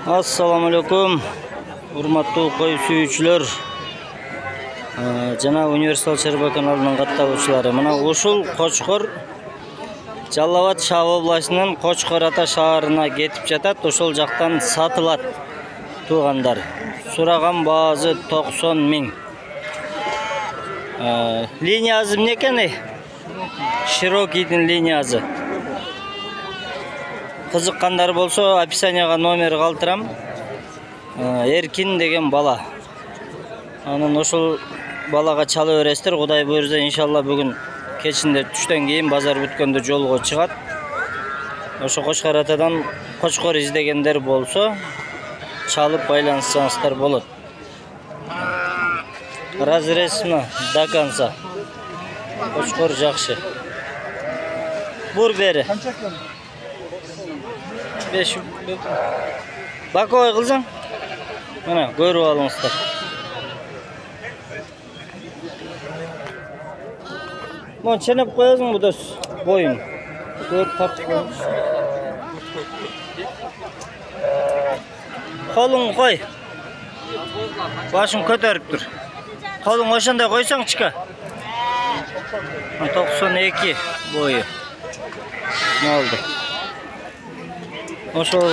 Assalamu alaikum. Урматтуу кой сүйүүчүлөр. Жана Универсал Чарба каналынын катталуучулары. Мына ушул Кочкор Жалал Абад Шаб областынын Кочкор Ата шаарына кетип жатат. Ошол жактан сатылат туугандар. Сураган баасы 90 000. Линиясы эмне экен? Широкийдин линиясы. Кызыккандар болсо описанияга номер калтырам. Эркин деген бала. Анын ошол балага чала бересиздер. Кудай буйрса, иншалла бүгүн кечинде түштөн кийин базар бүткөндө жолго чыгат. Ошо Кочкор Атадан Кочкор издегендер болсо чалып байланыссаңыздар болот. Разресна до конца. Кочкор жакшы. Бур бери. 5 Баковой кылсаң. Мына көрүп алыңыздар. Мон ченеп коесуң будос боюн. Көрүп тартып коюңуз. Колуң кой. Башың көтөрүп тур. Колуң ошондой койсоңчу. 92 бою. Болду. Ошол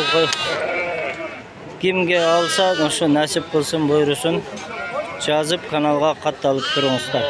кимге алса, ошо насип кылсын, буйрусун жазып каналга катталып туруңуздар.